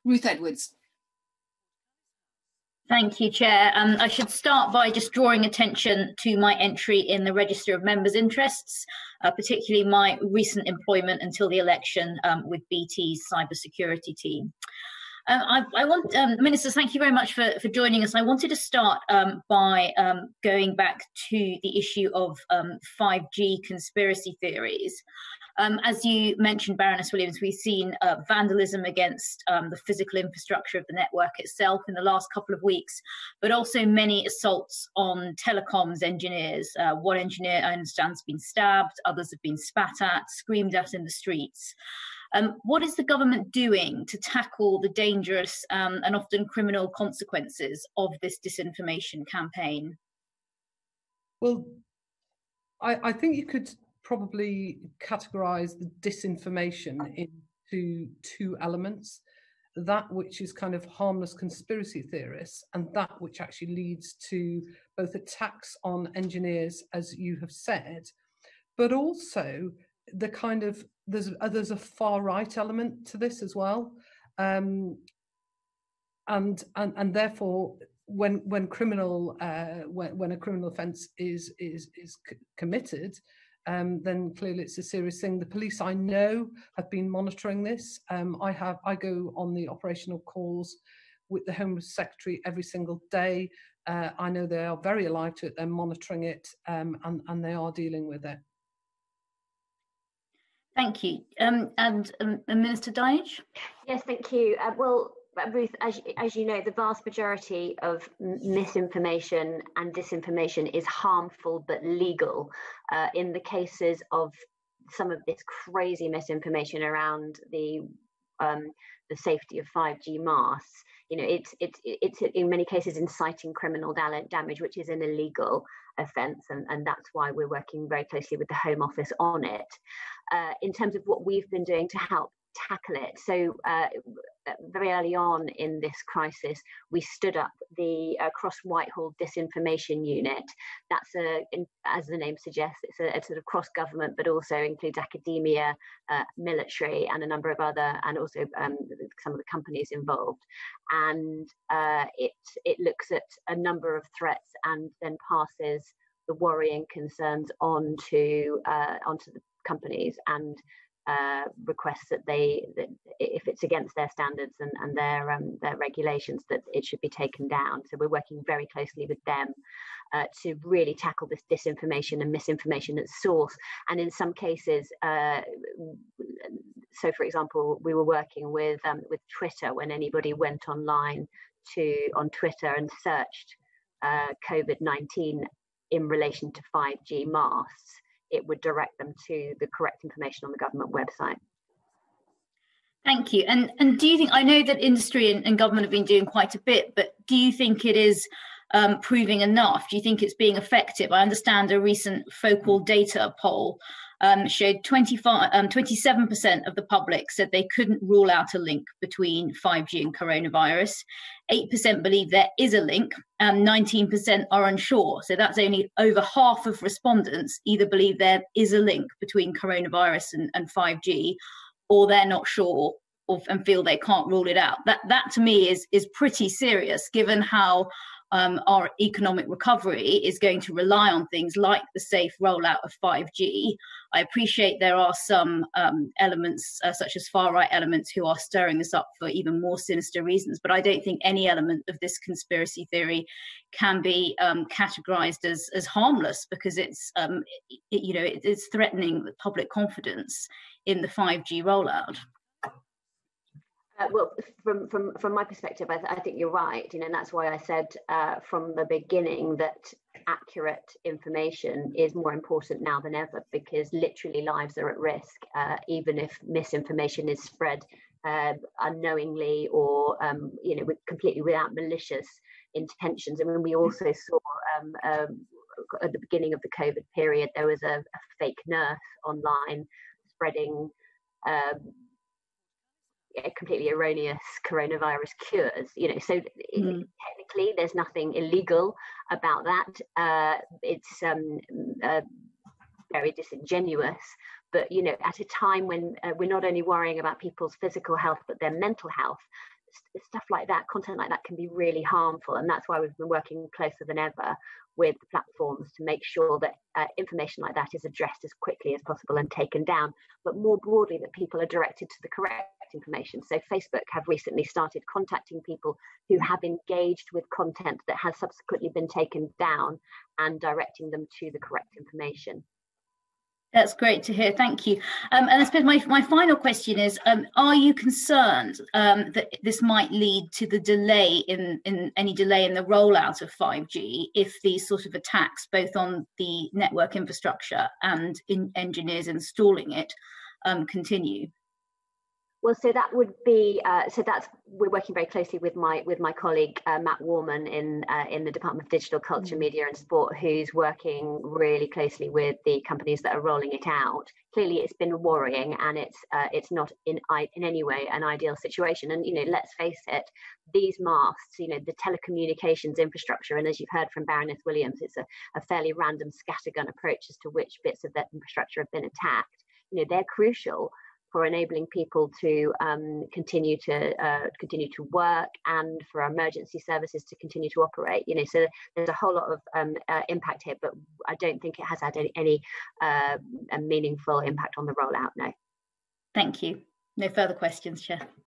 Ruth Edwards. Thank you, Chair. I should start by just drawing attention to my entry in the Register of Members' Interests, particularly my recent employment until the election with BT's cybersecurity team. Ministers, thank you very much for joining us. I wanted to start by going back to the issue of 5G conspiracy theories. As you mentioned, Baroness Williams, we've seen vandalism against the physical infrastructure of the network itself in the last couple of weeks, but also many assaults on telecoms engineers. One engineer, I understand, has been stabbed, others have been spat at, screamed at in the streets. What is the government doing to tackle the dangerous and often criminal consequences of this disinformation campaign? Well, I think you could probably categorize the disinformation into two elements: that which is kind of harmless conspiracy theorists, and that which actually leads to both attacks on engineers, as you have said, but also the kind of there's a far right element to this as well, and therefore when a criminal offence is committed, then clearly it's a serious thing. The police, I know, have been monitoring this. I go on the operational calls with the Home Secretary every single day. I know they are very alive to it. They're monitoring it, and they are dealing with it. Thank you. And Minister Dyche? Yes, thank you. Well, Ruth, as you know, the vast majority of misinformation and disinformation is harmful but legal. In the cases of some of this crazy misinformation around the safety of 5G masts, you know, it's in many cases inciting criminal damage, which is an illegal offence, and that's why we're working very closely with the Home Office on it. In terms of what we've been doing to help tackle it, so very early on in this crisis, we stood up the Cross Whitehall Disinformation Unit. That's as the name suggests, it's a sort of cross-government, but also includes academia, military, and a number of other, and also some of the companies involved. And it looks at a number of threats and then passes the worrying concerns onto the companies and requests that if it's against their standards and their regulations, that it should be taken down. So we're working very closely with them to really tackle this disinformation and misinformation at source. And in some cases, so for example, we were working with Twitter. When anybody went online on Twitter and searched COVID-19 in relation to 5G masts, it would direct them to the correct information on the government website. Thank you. And do you think, I know that industry and government have been doing quite a bit, but do you think it is proving enough? Do you think it's being effective? I understand a recent Focal Data poll showed 27% of the public said they couldn't rule out a link between 5G and coronavirus. 8% believe there is a link, and 19% are unsure. So that's only over half of respondents either believe there is a link between coronavirus and 5G, or they're not sure and feel they can't rule it out. That to me is pretty serious, given how our economic recovery is going to rely on things like the safe rollout of 5G. I appreciate there are some elements, such as far-right elements, who are stirring this up for even more sinister reasons, but I don't think any element of this conspiracy theory can be categorized as harmless, because it's it's threatening the public confidence in the 5G rollout. Well, from my perspective, I think you're right, and that's why I said from the beginning that accurate information is more important now than ever, because literally lives are at risk, even if misinformation is spread unknowingly or completely without malicious intentions. I mean, we also saw at the beginning of the COVID period, there was a fake nurse online spreading completely erroneous coronavirus cures, so technically there's nothing illegal about that. It's very disingenuous, but at a time when we're not only worrying about people's physical health but their mental health, stuff like that, content like that, can be really harmful, and that's why we've been working closer than ever with the platforms to make sure that information like that is addressed as quickly as possible and taken down, but more broadly that people are directed to the correct information. So Facebook have recently started contacting people who have engaged with content that has subsequently been taken down and directing them to the correct information. That's great to hear. Thank you. And I suppose my final question is, are you concerned that this might lead to the delay in any delay in the rollout of 5G if these sort of attacks, both on the network infrastructure and in engineers installing it, continue? Well, so that would be we're working very closely with my colleague Matt Warman in the Department of Digital Culture, Media and Sport, who's working really closely with the companies that are rolling it out. Clearly, it's been worrying, and it's not in any way an ideal situation. And let's face it, these masts, the telecommunications infrastructure, and as you've heard from Baroness Williams, it's a fairly random scattergun approach as to which bits of that infrastructure have been attacked. They're crucial for enabling people to continue to work, and for our emergency services to continue to operate. So there's a whole lot of impact here, but I don't think it has had any meaningful impact on the rollout. No. Thank you. No further questions, Chair.